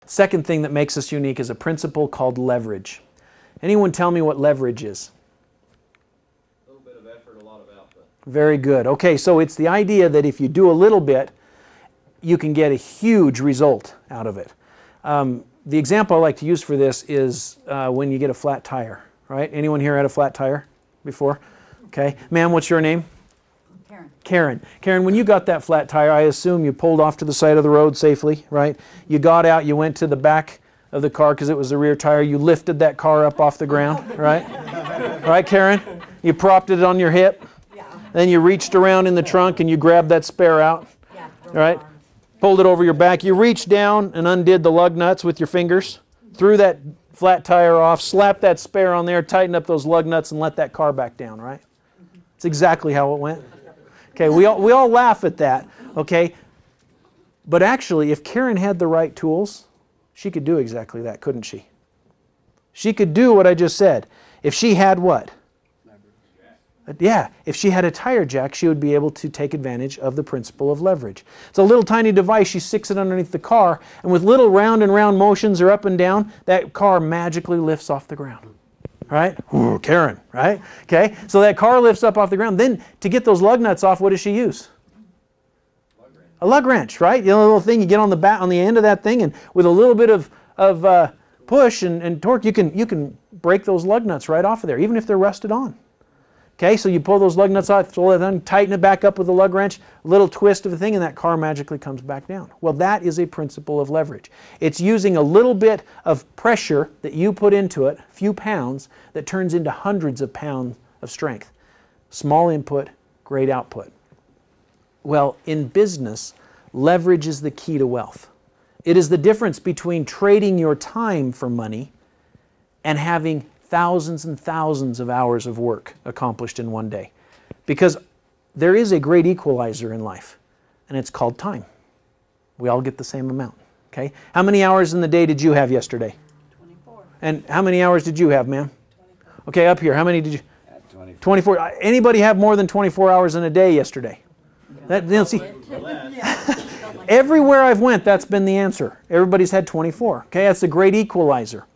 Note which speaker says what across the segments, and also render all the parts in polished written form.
Speaker 1: Second thing that makes us unique is a principle called leverage. Anyone tell me what leverage is?
Speaker 2: A little bit of effort, a lot of output.
Speaker 1: Very good. Okay, so it's the idea that if you do a little bit, you can get a huge result out of it. The example I like to use for this is when you get a flat tire, right? Anyone here had a flat tire before? Okay. Ma'am, what's your name?
Speaker 3: Karen.
Speaker 1: Karen. Karen, when you got that flat tire, I assume you pulled off to the side of the road safely, right? You got out, you went to the back of the car because it was the rear tire. You lifted that car up off the ground, right? Right, Karen? You propped it on your hip.
Speaker 3: Yeah.
Speaker 1: Then you reached around in the trunk and you grabbed that spare out,
Speaker 3: Yeah.
Speaker 1: right? Pulled it over your back. You reached down and undid the lug nuts with your fingers, threw that flat tire off, slapped that spare on there, tightened up those lug nuts and let that car back down, right? It's exactly how it went. Okay, we all laugh at that, okay? But actually, if Karen had the right tools, she could do exactly that, couldn't she? She could do what I just said. If she had what? Yeah, if she had a tire jack, she would be able to take advantage of the principle of leverage. It's a little tiny device. She sticks it underneath the car, and with little round and round motions or up and down, that car magically lifts off the ground. Right? Ooh, Karen, right? Okay, so that car lifts up off the ground. Then to get those lug nuts off, what does she use? A lug wrench, right? You know, the little thing you get on the back, on the end of that thing, and with a little bit of push and torque, you can break those lug nuts right off of there, even if they're rusted on. Okay, so you pull those lug nuts out, throw it on, tighten it back up with a lug wrench, a little twist of the thing, and that car magically comes back down. Well, that is a principle of leverage. It's using a little bit of pressure that you put into it, a few pounds, that turns into hundreds of pounds of strength. Small input, great output. Well, in business, leverage is the key to wealth. It is the difference between trading your time for money and having thousands and thousands of hours of work accomplished in one day. Because there is a great equalizer in life, and it's called time. We all get the same amount. Okay? How many hours in the day did you have yesterday?
Speaker 3: 24.
Speaker 1: And how many hours did you have, ma'am? 24. Okay, up here. How many did you?
Speaker 4: 24.
Speaker 1: 24. Anybody have more than 24 hours in a day yesterday? That, you know, see, everywhere I've went, that's been the answer. Everybody's had 24. Okay, that's a great equalizer.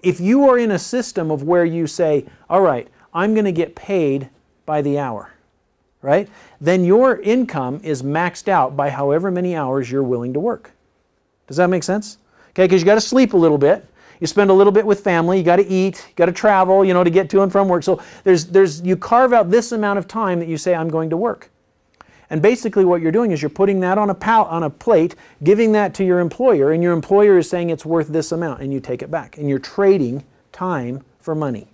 Speaker 1: If you are in a system of where you say, all right, I'm going to get paid by the hour, right? Then your income is maxed out by however many hours you're willing to work. Does that make sense? Okay, because you got to sleep a little bit. You spend a little bit with family. You got to eat. You got to travel, you know, to get to and from work. So you carve out this amount of time that you say, I'm going to work. And basically what you're doing is you're putting that on a plate, giving that to your employer, and your employer is saying it's worth this amount, and you take it back. And you're trading time for money.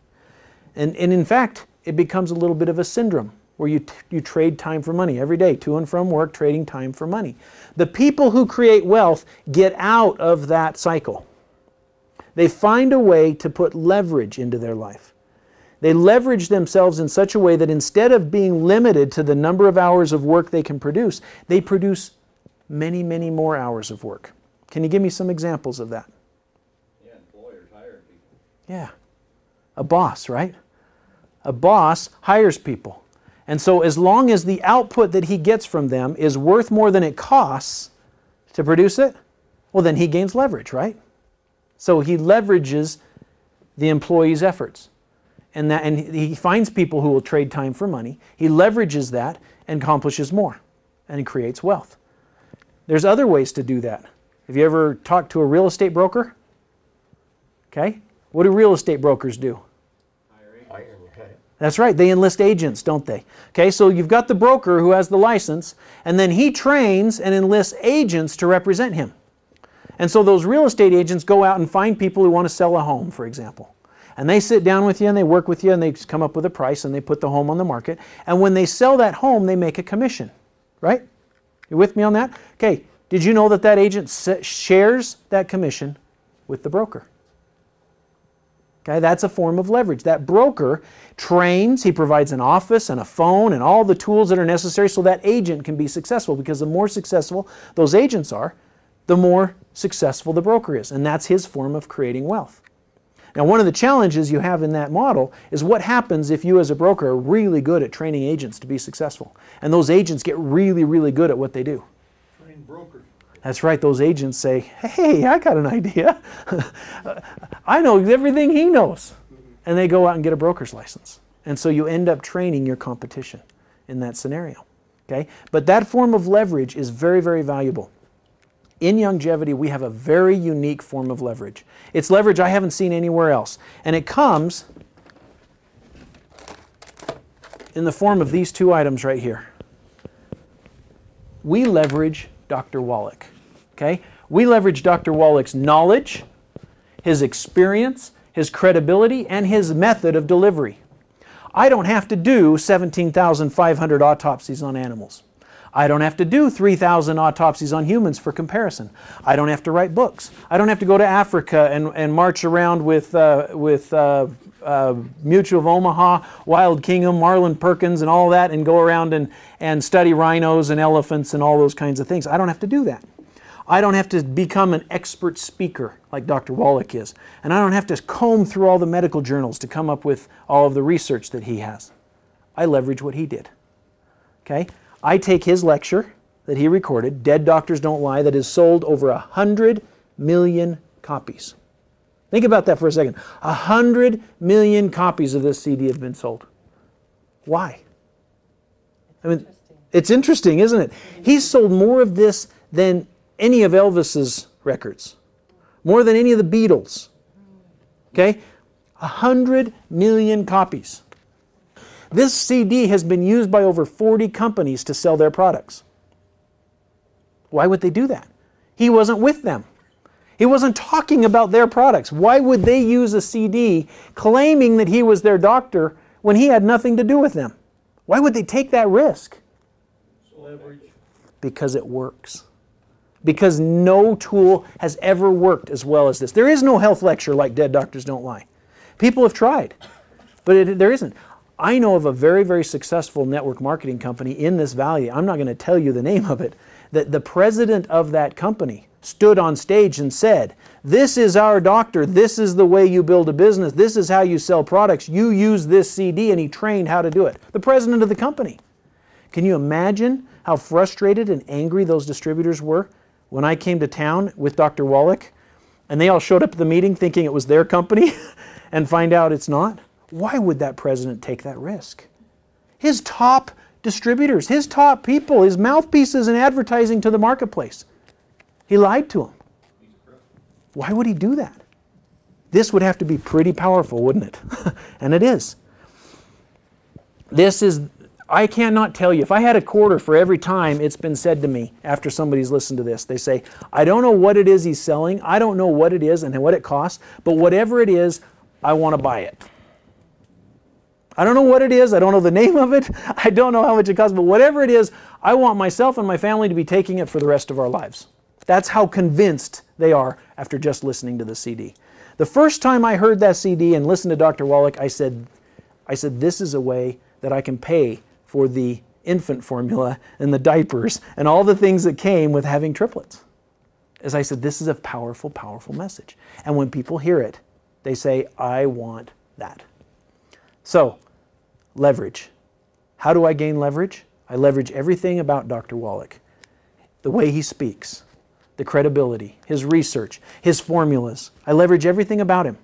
Speaker 1: And in fact, it becomes a little bit of a syndrome where you trade time for money every day, to and from work, trading time for money. The people who create wealth get out of that cycle. They find a way to put leverage into their life. They leverage themselves in such a way that instead of being limited to the number of hours of work they can produce, they produce many, many more hours of work. Can you give me some examples of that?
Speaker 2: Yeah, employers hiring people.
Speaker 1: Yeah. A boss, right? A boss hires people. And so as long as the output that he gets from them is worth more than it costs to produce it, well then he gains leverage, right? So he leverages the employee's efforts. And he finds people who will trade time for money. He leverages that and accomplishes more and creates wealth. There's other ways to do that. Have you ever talked to a real estate broker? Okay. What do real estate brokers do? That's right. They enlist agents, don't they? Okay, so you've got the broker who has the license, and then he trains and enlists agents to represent him. And so those real estate agents go out and find people who want to sell a home, for example. And they sit down with you and they work with you and they come up with a price and they put the home on the market. And when they sell that home, they make a commission, right? You with me on that? Okay, did you know that that agent shares that commission with the broker? Okay, that's a form of leverage. That broker trains, he provides an office and a phone and all the tools that are necessary so that agent can be successful, because the more successful those agents are, the more successful the broker is. And that's his form of creating wealth. Now, one of the challenges you have in that model is what happens if you as a broker are really good at training agents to be successful. And those agents get really, really good at what they do.
Speaker 5: Train brokers.
Speaker 1: That's right, those agents say, hey, I got an idea. I know everything he knows. And they go out and get a broker's license. And so you end up training your competition in that scenario. Okay? But that form of leverage is very, very valuable. In Youngevity, we have a very unique form of leverage. It's leverage I haven't seen anywhere else. And it comes in the form of these two items right here. We leverage Dr. Wallach. Okay? We leverage Dr. Wallach's knowledge, his experience, his credibility, and his method of delivery. I don't have to do 17,500 autopsies on animals. I don't have to do 3,000 autopsies on humans for comparison. I don't have to write books. I don't have to go to Africa and march around with Mutual of Omaha, Wild Kingdom, Marlin Perkins, and all that, and go around and study rhinos and elephants and all those kinds of things. I don't have to do that. I don't have to become an expert speaker like Dr. Wallach is. And I don't have to comb through all the medical journals to come up with all of the research that he has. I leverage what he did. Okay? I take his lecture that he recorded, Dead Doctors Don't Lie, that has sold over 100 million copies. Think about that for a second. 100 million copies of this CD have been sold. Why? I mean, it's interesting, isn't it? He's sold more of this than any of Elvis's records. More than any of the Beatles. Okay? 100 million copies. This CD has been used by over 40 companies to sell their products. Why would they do that? He wasn't with them. He wasn't talking about their products. Why would they use a CD claiming that he was their doctor when he had nothing to do with them? Why would they take that risk?
Speaker 2: Leverage.
Speaker 1: Because it works. Because no tool has ever worked as well as this. There is no health lecture like Dead Doctors Don't Lie. People have tried, but there isn't. I know of a very, very successful network marketing company in this valley. I'm not going to tell you the name of it. That the president of that company stood on stage and said, this is our doctor, this is the way you build a business, this is how you sell products, you use this CD, and he trained how to do it. The president of the company. Can you imagine how frustrated and angry those distributors were when I came to town with Dr. Wallach and they all showed up at the meeting thinking it was their company and find out it's not? Why would that president take that risk? His top distributors, his top people, his mouthpieces in advertising to the marketplace. He lied to them. Why would he do that? This would have to be pretty powerful, wouldn't it? And it is. This is, I cannot tell you, if I had a quarter for every time it's been said to me after somebody's listened to this, they say, I don't know what it is he's selling, I don't know what it is and what it costs, but whatever it is, I want to buy it. I don't know what it is, I don't know the name of it, I don't know how much it costs, but whatever it is, I want myself and my family to be taking it for the rest of our lives. That's how convinced they are after just listening to the CD. The first time I heard that CD and listened to Dr. Wallach, I said, this is a way that I can pay for the infant formula and the diapers and all the things that came with having triplets. As I said, this is a powerful, powerful message. And when people hear it, they say, I want that. So, leverage. How do I gain leverage? I leverage everything about Dr. Wallach. The way he speaks, the credibility, his research, his formulas. I leverage everything about him.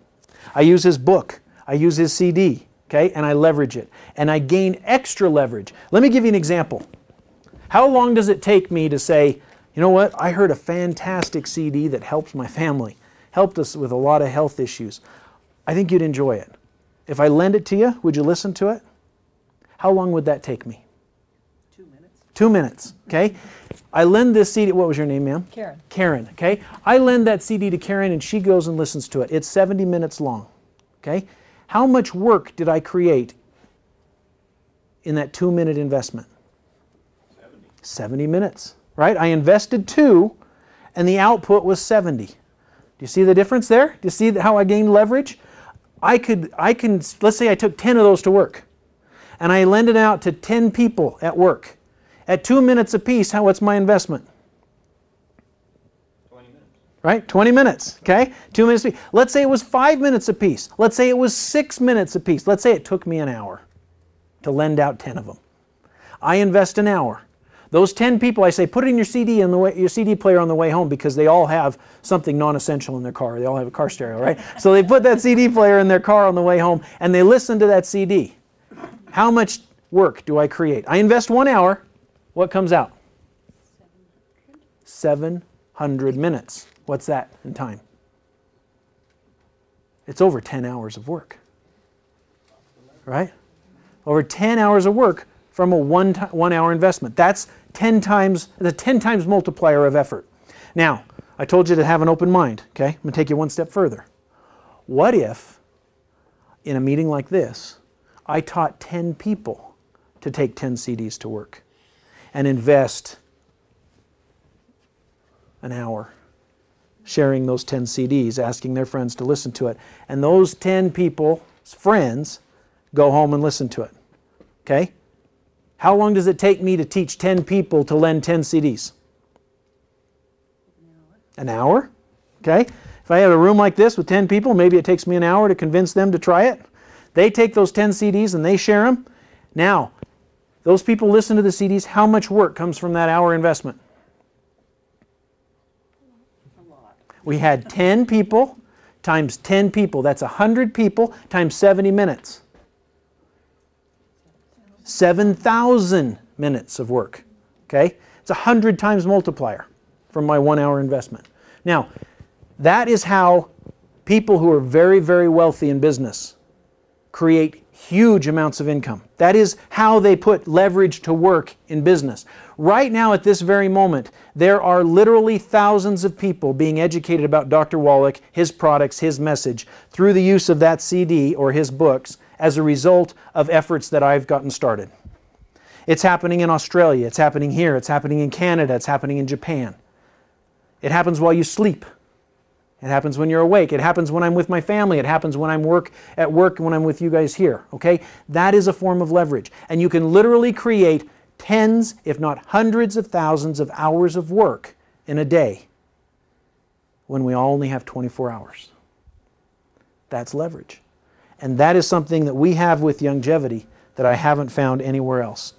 Speaker 1: I use his book. I use his CD, okay? And I leverage it. And I gain extra leverage. Let me give you an example. How long does it take me to say, you know what, I heard a fantastic CD that helps my family, helped us with a lot of health issues. I think you'd enjoy it. If I lend it to you, would you listen to it? How long would that take me?
Speaker 3: 2 minutes.
Speaker 1: 2 minutes, okay? I lend this CD, what was your name, ma'am?
Speaker 3: Karen.
Speaker 1: Karen, okay? I lend that CD to Karen and she goes and listens to it. It's 70 minutes long, okay? How much work did I create in that 2-minute investment? 70 minutes, right? I invested 2 and the output was 70. Do you see the difference there? Do you see how I gained leverage? I can, let's say I took 10 of those to work and I lend it out to 10 people at work. At 2 minutes apiece, what's my investment?
Speaker 2: 20 minutes.
Speaker 1: Right? 20 minutes, okay? 2 minutes apiece. Let's say it was 5 minutes apiece. Let's say it was 6 minutes apiece. Let's say it took me an hour to lend out 10 of them. I invest an hour. Those 10 people, I say, put it in your your CD player on the way home, because they all have something non-essential in their car. They all have a car stereo, right? So they put that CD player in their car on the way home, and they listen to that CD. How much work do I create? I invest 1 hour. What comes out? 700 minutes. What's that in time? It's over 10 hours of work, right? Over 10 hours of work from a 1 hour investment. That's 10 times, the 10 times multiplier of effort. Now, I told you to have an open mind, okay? I'm going to take you one step further. What if, in a meeting like this, I taught 10 people to take 10 CDs to work and invest an hour sharing those 10 CDs, asking their friends to listen to it, and those 10 people's friends go home and listen to it, okay? How long does it take me to teach 10 people to lend 10 CDs? An hour? Okay? If I have a room like this with 10 people, maybe it takes me an hour to convince them to try it. They take those 10 CDs and they share them. Now, those people listen to the CDs. How much work comes from that hour investment? We had 10 people times 10 people. That's 100 people times 70 minutes. 7,000 minutes of work. Okay? It's 100 times multiplier from my 1 hour investment. Now, that is how people who are very, very wealthy in business create huge amounts of income. That is how they put leverage to work in business. Right now, at this very moment, there are literally thousands of people being educated about Dr. Wallach, his products, his message, through the use of that CD or his books as a result of efforts that I've gotten started. It's happening in Australia, it's happening here, it's happening in Canada, it's happening in Japan. It happens while you sleep. It happens when you're awake. It happens when I'm with my family. It happens when I'm at work when I'm with you guys here. Okay? That is a form of leverage. And you can literally create tens, if not hundreds of thousands of hours of work in a day when we all only have 24 hours. That's leverage. And that is something that we have with Youngevity that I haven't found anywhere else.